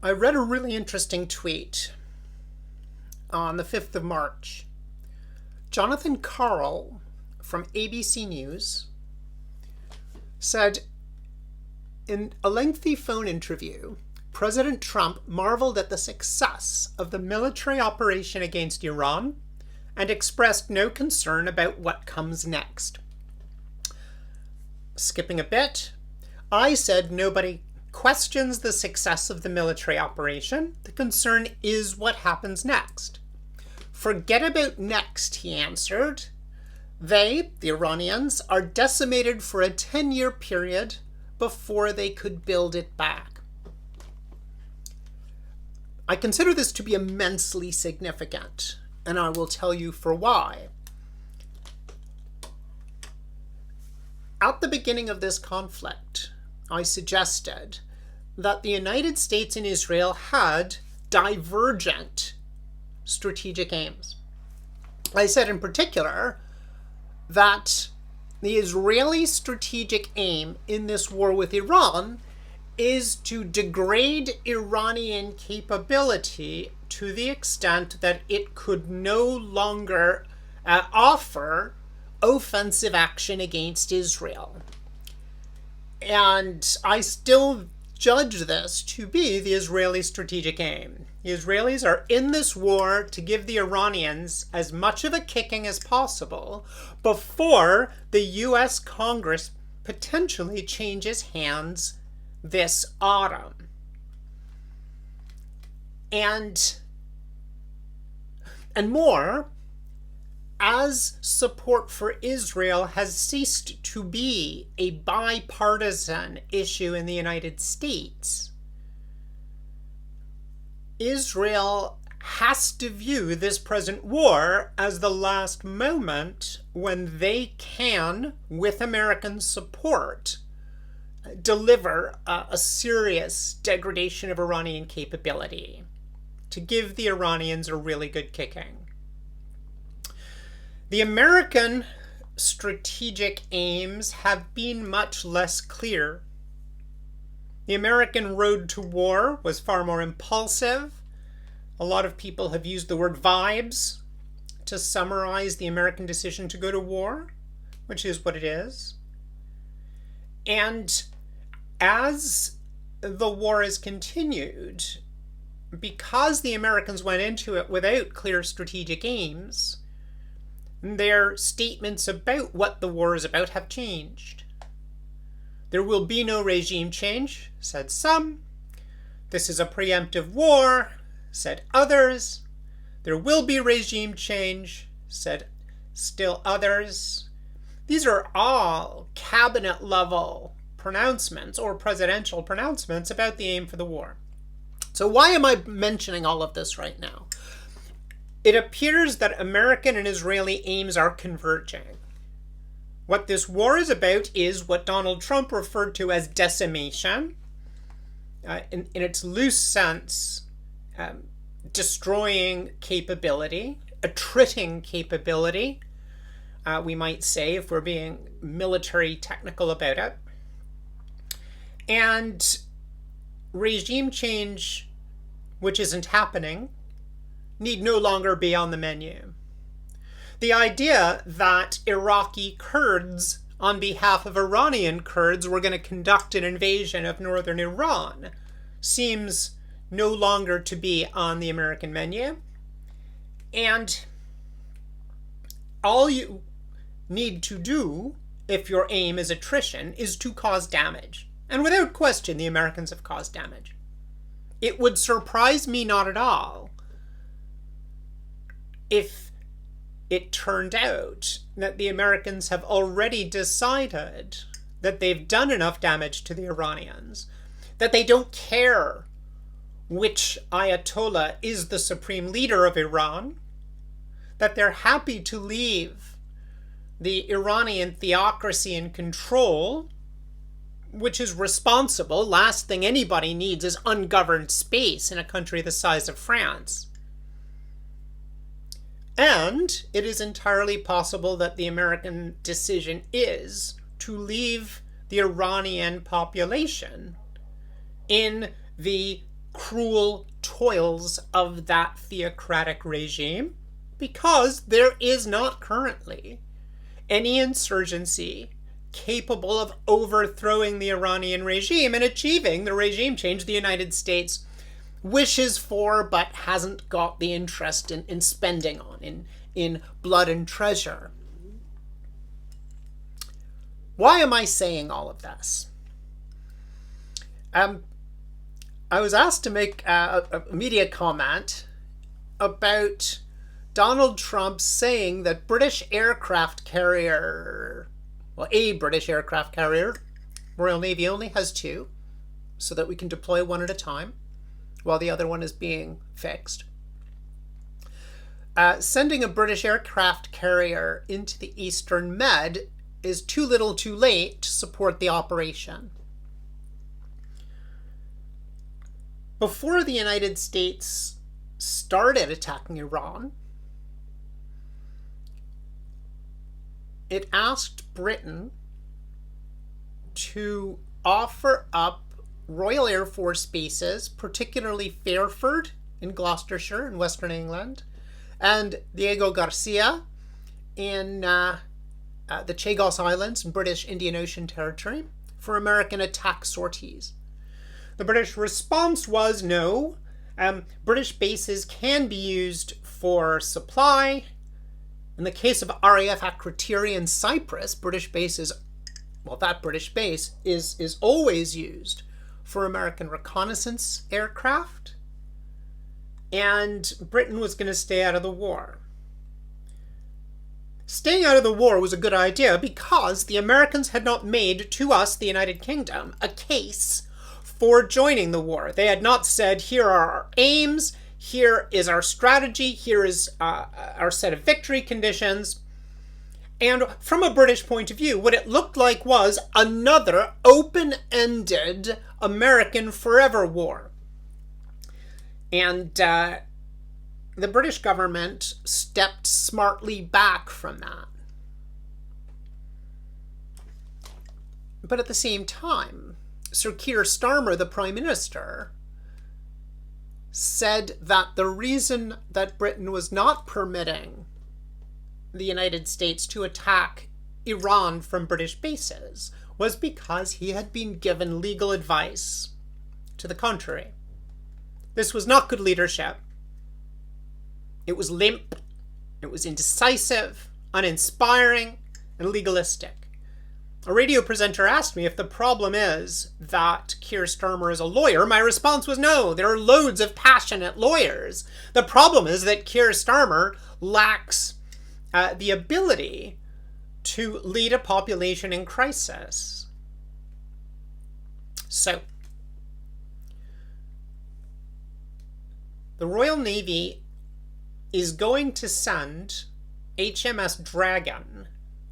I read a really interesting tweet on the 5th of March. Jonathan Karl from ABC News said, in a lengthy phone interview, President Trump marveled at the success of the military operation against Iran and expressed no concern about what comes next. Skipping a bit, I said nobody questions the success of the military operation. The concern is what happens next. Forget about next, he answered. They, the Iranians, are decimated for a 10-year period before they could build it back. I consider this to be immensely significant, and I will tell you for why. At the beginning of this conflict, I suggested that the United States and Israel had divergent strategic aims. I said in particular that the Israeli strategic aim in this war with Iran is to degrade Iranian capability to the extent that it could no longer offer offensive action against Israel. And I still judge this to be the Israeli strategic aim. The Israelis are in this war to give the Iranians as much of a kicking as possible before the U.S. Congress potentially changes hands this autumn. And more, as support for Israel has ceased to be a bipartisan issue in the United States, Israel has to view this present war as the last moment when they can, with American support, deliver a serious degradation of Iranian capability to give the Iranians a really good kicking. The American strategic aims have been much less clear. The American road to war was far more impulsive. A lot of people have used the word vibes to summarize the American decision to go to war, which is what it is. And as the war has continued, because the Americans went into it without clear strategic aims, their statements about what the war is about have changed. There will be no regime change, said some. This is a preemptive war, said others. There will be regime change, said still others. These are all cabinet-level pronouncements or presidential pronouncements about the aim for the war. So why am I mentioning all of this right now? It appears that American and Israeli aims are converging. What this war is about is what Donald Trump referred to as decimation. In its loose sense, destroying capability, attriting capability, we might say, if we're being military technical about it. And regime change, which isn't happening, need no longer be on the menu. The idea that Iraqi Kurds, on behalf of Iranian Kurds, were going to conduct an invasion of northern Iran seems no longer to be on the American menu. And all you need to do, if your aim is attrition, is to cause damage. And without question, the Americans have caused damage. It would surprise me not at all if it turned out that the Americans have already decided that they've done enough damage to the Iranians, that they don't care which Ayatollah is the supreme leader of Iran, that they're happy to leave the Iranian theocracy in control, which is responsible. Last thing anybody needs is ungoverned space in a country the size of France. And it is entirely possible that the American decision is to leave the Iranian population in the cruel toils of that theocratic regime, because there is not currently any insurgency capable of overthrowing the Iranian regime and achieving the regime change the United States wishes for but hasn't got the interest in spending on, in blood and treasure. Why am I saying all of this? I was asked to make a media comment about Donald Trump saying that British aircraft carrier, well, a British aircraft carrier, Royal Navy only has two, so that we can deploy one at a time while the other one is being fixed. Sending a British aircraft carrier into the Eastern Med is too little too late to support the operation. Before the United States started attacking Iran, it asked Britain to offer up Royal Air Force bases, particularly Fairford in Gloucestershire in Western England, and Diego Garcia in the Chagos Islands in British Indian Ocean Territory, for American attack sorties. The British response was no. British bases can be used for supply. In the case of RAF Akrotiri in Cyprus, British bases, well, that British base is always used for American reconnaissance aircraft. And Britain was going to stay out of the war. Staying out of the war was a good idea because the Americans had not made to us, the United Kingdom, a case for joining the war. They had not said, here are our aims, here is our strategy, here is our set of victory conditions. And from a British point of view, what it looked like was another open-ended American forever war. And the British government stepped smartly back from that. But at the same time, Sir Keir Starmer, the Prime Minister, said that the reason that Britain was not permitting the United States to attack Iran from British bases was because he had been given legal advice to the contrary. This was not good leadership. It was limp, it was indecisive, uninspiring, and legalistic. A radio presenter asked me if the problem is that Keir Starmer is a lawyer. My response was no, there are loads of passionate lawyers. The problem is that Keir Starmer lacks the ability to lead a population in crisis. So, the Royal Navy is going to send HMS Dragon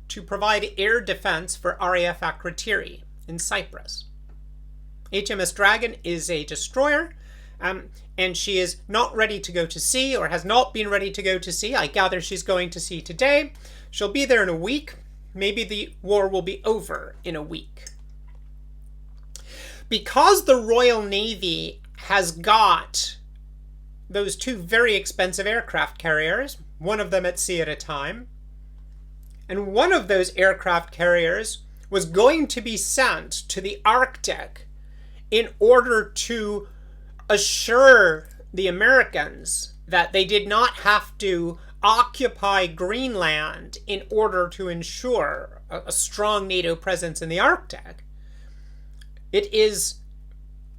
to provide air defense for RAF Akrotiri in Cyprus. HMS Dragon is a destroyer, and she is not ready to go to sea, or has not been ready to go to sea. I gather she's going to sea today. She'll be there in a week. Maybe the war will be over in a week. Because the Royal Navy has got those two very expensive aircraft carriers, one of them at sea at a time, and one of those aircraft carriers was going to be sent to the Arctic in order to assure the Americans that they did not have to occupy Greenland in order to ensure a strong NATO presence in the Arctic. It is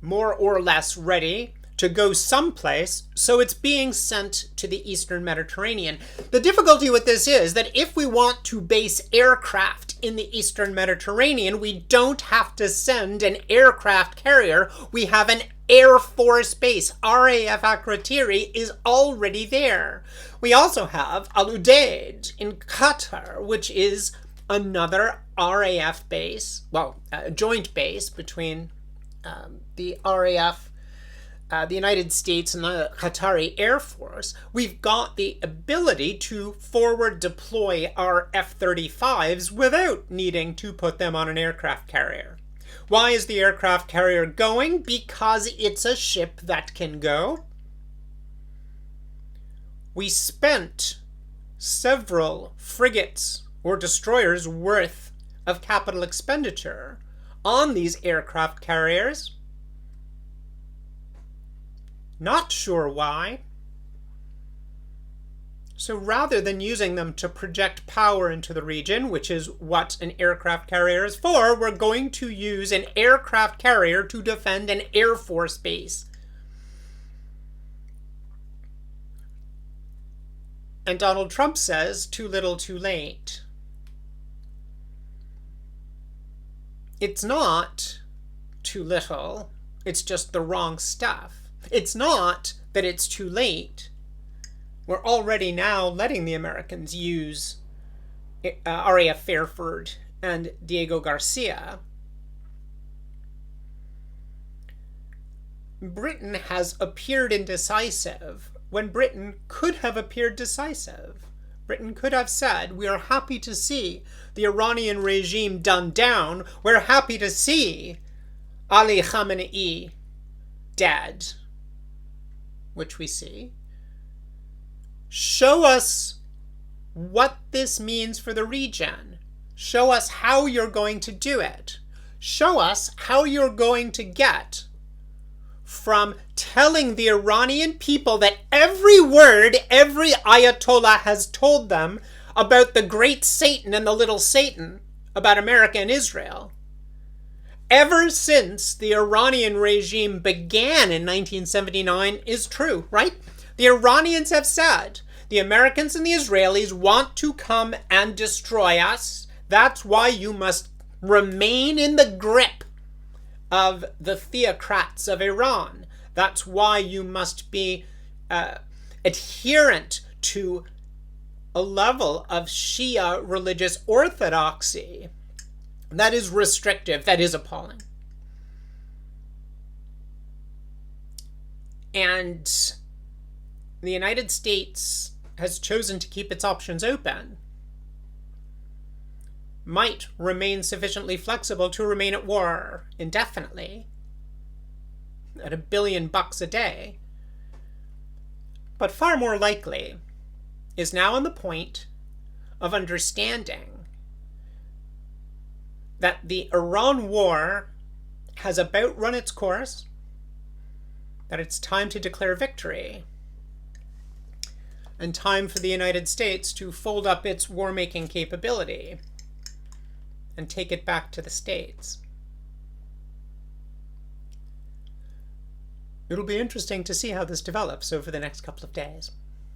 more or less ready to go someplace, so it's being sent to the Eastern Mediterranean. The difficulty with this is that if we want to base aircraft in the Eastern Mediterranean, we don't have to send an aircraft carrier. We have an Air Force base. RAF Akrotiri is already there. We also have Al Udeid in Qatar, which is another RAF base, well, a joint base between the RAF, the United States, and the Qatari Air Force. We've got the ability to forward deploy our F-35s without needing to put them on an aircraft carrier. Why is the aircraft carrier going? Because it's a ship that can go. We spent several frigates or destroyers worth of capital expenditure on these aircraft carriers. Not sure why. So rather than using them to project power into the region, which is what an aircraft carrier is for, we're going to use an aircraft carrier to defend an Air Force base. And Donald Trump says, too little, too late. It's not too little. It's just the wrong stuff. It's not that it's too late. We're already now letting the Americans use RAF Fairford and Diego Garcia. Britain has appeared indecisive when Britain could have appeared decisive. Britain could have said, we are happy to see the Iranian regime done down. We're happy to see Ali Khamenei dead, which we see. Show us what this means for the region. Show us how you're going to do it. Show us how you're going to get from telling the Iranian people that every word every Ayatollah has told them about the great Satan and the little Satan, about America and Israel, ever since the Iranian regime began in 1979 is true, right? The Iranians have said, the Americans and the Israelis want to come and destroy us. That's why you must remain in the grip of the theocrats of Iran. That's why you must be adherent to a level of Shia religious orthodoxy that is restrictive, that is appalling. And the United States has chosen to keep its options open, might remain sufficiently flexible to remain at war indefinitely at $1 billion a day, but far more likely is now on the point of understanding that the Iran war has about run its course, that it's time to declare victory, and time for the United States to fold up its war-making capability and take it back to the States. It'll be interesting to see how this develops over the next couple of days.